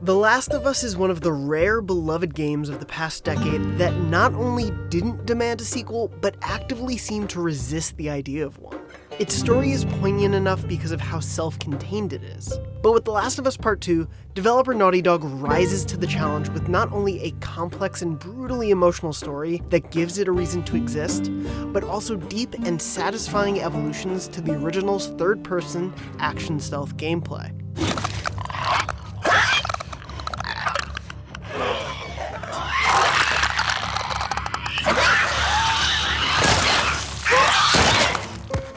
The Last of Us is one of the rare beloved games of the past decade that not only didn't demand a sequel, but actively seemed to resist the idea of one. Its story is poignant enough because of how self-contained it is. But with The Last of Us Part 2, developer Naughty Dog rises to the challenge with not only a complex and brutally emotional story that gives it a reason to exist, but also deep and satisfying evolutions to the original's third-person action stealth gameplay.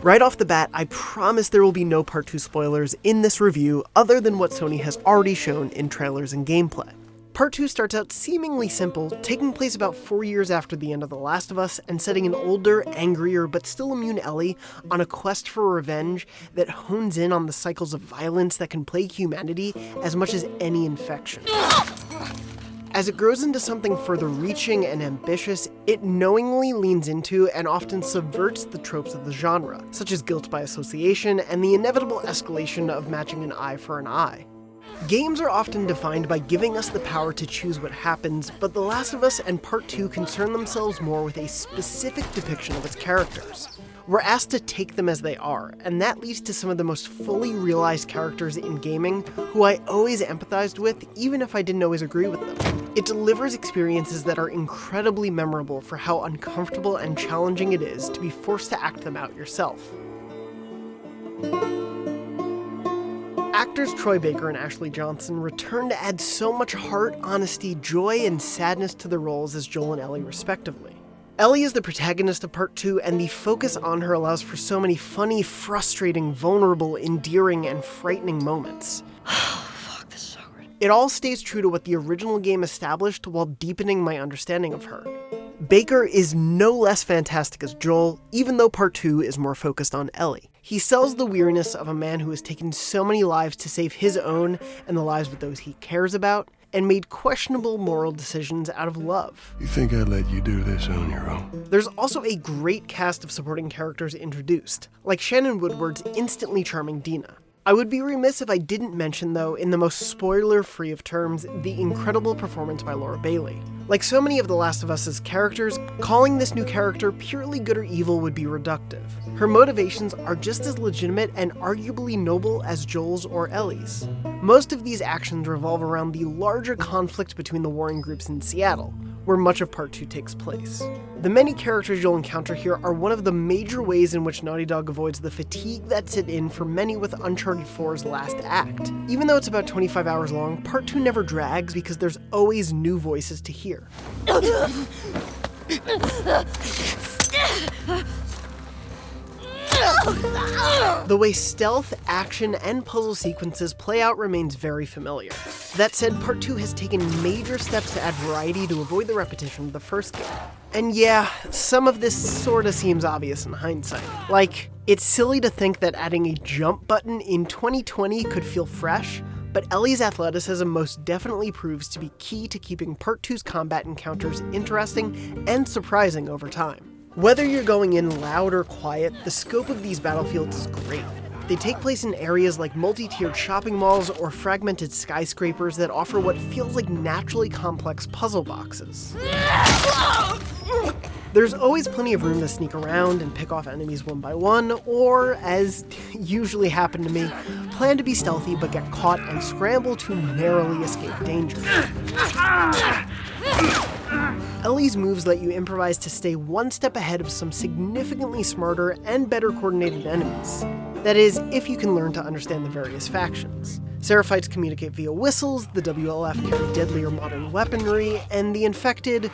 Right off the bat, I promise there will be no Part 2 spoilers in this review other than what Sony has already shown in trailers and gameplay. Part 2 starts out seemingly simple, taking place about 4 years after the end of The Last of Us and setting an older, angrier, but still immune Ellie on a quest for revenge that hones in on the cycles of violence that can plague humanity as much as any infection. As it grows into something further reaching and ambitious, it knowingly leans into and often subverts the tropes of the genre, such as guilt by association and the inevitable escalation of matching an eye for an eye. Games are often defined by giving us the power to choose what happens, but The Last of Us and Part 2 concern themselves more with a specific depiction of its characters. We're asked to take them as they are, and that leads to some of the most fully realized characters in gaming who I always empathized with, even if I didn't always agree with them. It delivers experiences that are incredibly memorable for how uncomfortable and challenging it is to be forced to act them out yourself. Actors Troy Baker and Ashley Johnson return to add so much heart, honesty, joy, and sadness to the roles as Joel and Ellie respectively. Ellie is the protagonist of Part 2, and the focus on her allows for so many funny, frustrating, vulnerable, endearing, and frightening moments. Fuck, this is so great. It all stays true to what the original game established while deepening my understanding of her. Baker is no less fantastic as Joel, even though Part 2 is more focused on Ellie. He sells the weariness of a man who has taken so many lives to save his own and the lives of those he cares about, and made questionable moral decisions out of love. You think I'd let you do this on your own? There's also a great cast of supporting characters introduced, like Shannon Woodward's instantly charming Dina. I would be remiss if I didn't mention, though, in the most spoiler-free of terms, the incredible performance by Laura Bailey. Like so many of The Last of Us's characters, calling this new character purely good or evil would be reductive. Her motivations are just as legitimate and arguably noble as Joel's or Ellie's. Most of these actions revolve around the larger conflict between the warring groups in Seattle, where much of Part 2 takes place. The many characters you'll encounter here are one of the major ways in which Naughty Dog avoids the fatigue that set in for many with Uncharted 4's last act. Even though it's about 25 hours long, Part 2 never drags because there's always new voices to hear. The way stealth, action, and puzzle sequences play out remains very familiar. That said, Part 2 has taken major steps to add variety to avoid the repetition of the first game. And yeah, some of this sorta seems obvious in hindsight. Like, it's silly to think that adding a jump button in 2020 could feel fresh, but Ellie's athleticism most definitely proves to be key to keeping Part 2's combat encounters interesting and surprising over time. Whether you're going in loud or quiet, the scope of these battlefields is great. They take place in areas like multi-tiered shopping malls or fragmented skyscrapers that offer what feels like naturally complex puzzle boxes. There's always plenty of room to sneak around and pick off enemies one by one, or, as usually happened to me, plan to be stealthy but get caught and scramble to narrowly escape danger. Ellie's moves let you improvise to stay one step ahead of some significantly smarter and better coordinated enemies. That is, if you can learn to understand the various factions. Seraphites communicate via whistles, the WLF carry deadlier modern weaponry, and the infected...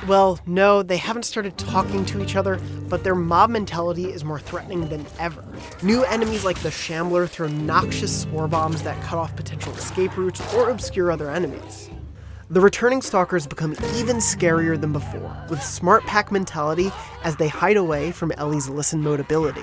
well, no, they haven't started talking to each other, but their mob mentality is more threatening than ever. New enemies like the Shambler throw noxious spore bombs that cut off potential escape routes or obscure other enemies. The returning stalkers become even scarier than before, with smart pack mentality as they hide away from Ellie's listen mode ability.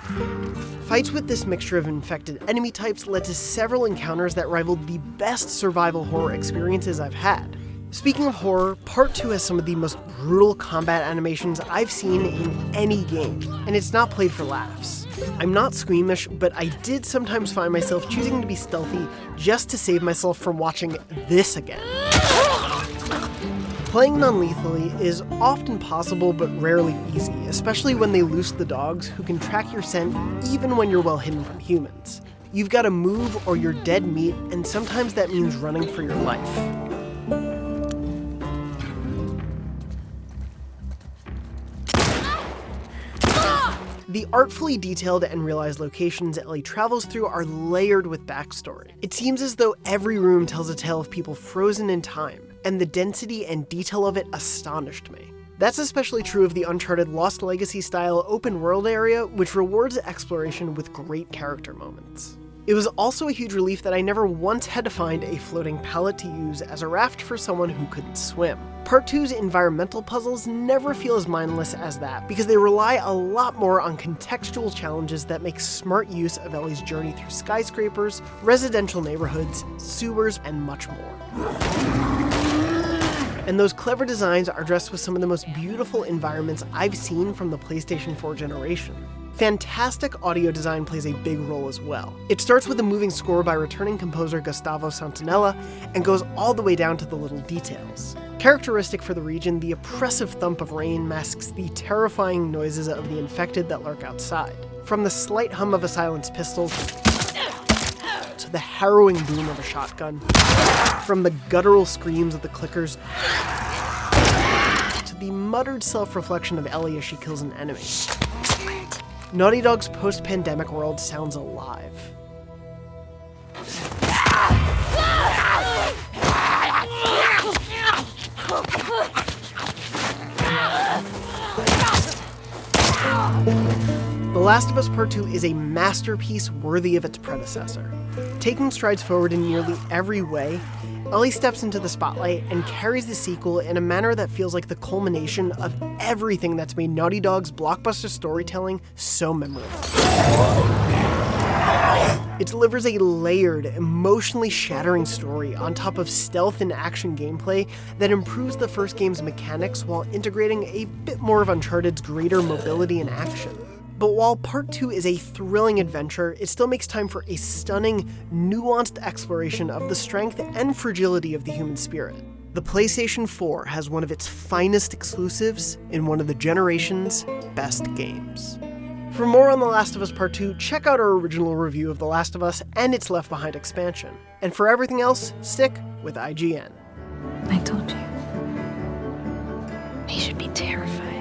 Fights with this mixture of infected enemy types led to several encounters that rivaled the best survival horror experiences I've had. Speaking of horror, Part 2 has some of the most brutal combat animations I've seen in any game, and it's not played for laughs. I'm not squeamish, but I did sometimes find myself choosing to be stealthy just to save myself from watching this again. Playing non-lethally is often possible but rarely easy, especially when they loose the dogs who can track your scent even when you're well hidden from humans. You've got to move or you're dead meat, and sometimes that means running for your life. The artfully detailed and realized locations Ellie travels through are layered with backstory. It seems as though every room tells a tale of people frozen in time, and the density and detail of it astonished me. That's especially true of the Uncharted Lost Legacy style open world area, which rewards exploration with great character moments. It was also a huge relief that I never once had to find a floating pallet to use as a raft for someone who couldn't swim. Part 2's environmental puzzles never feel as mindless as that, because they rely a lot more on contextual challenges that make smart use of Ellie's journey through skyscrapers, residential neighborhoods, sewers, and much more. And those clever designs are dressed with some of the most beautiful environments I've seen from the PlayStation 4 generation. Fantastic audio design plays a big role as well. It starts with a moving score by returning composer Gustavo Santaolalla and goes all the way down to the little details. Characteristic for the region, the oppressive thump of rain masks the terrifying noises of the infected that lurk outside. From the slight hum of a silenced pistol, to the harrowing boom of a shotgun, from the guttural screams of the clickers, to the muttered self-reflection of Ellie as she kills an enemy. Naughty Dog's post-pandemic world sounds alive. The Last of Us Part 2 is a masterpiece worthy of its predecessor. Taking strides forward in nearly every way, Ellie steps into the spotlight and carries the sequel in a manner that feels like the culmination of everything that's made Naughty Dog's blockbuster storytelling so memorable. It delivers a layered, emotionally shattering story on top of stealth and action gameplay that improves the first game's mechanics while integrating a bit more of Uncharted's greater mobility and action. But while Part 2 is a thrilling adventure, it still makes time for a stunning, nuanced exploration of the strength and fragility of the human spirit. The PlayStation 4 has one of its finest exclusives in one of the generation's best games. For more on The Last of Us Part 2, check out our original review of The Last of Us and its Left Behind expansion. And for everything else, stick with IGN. I told you. He should be terrified.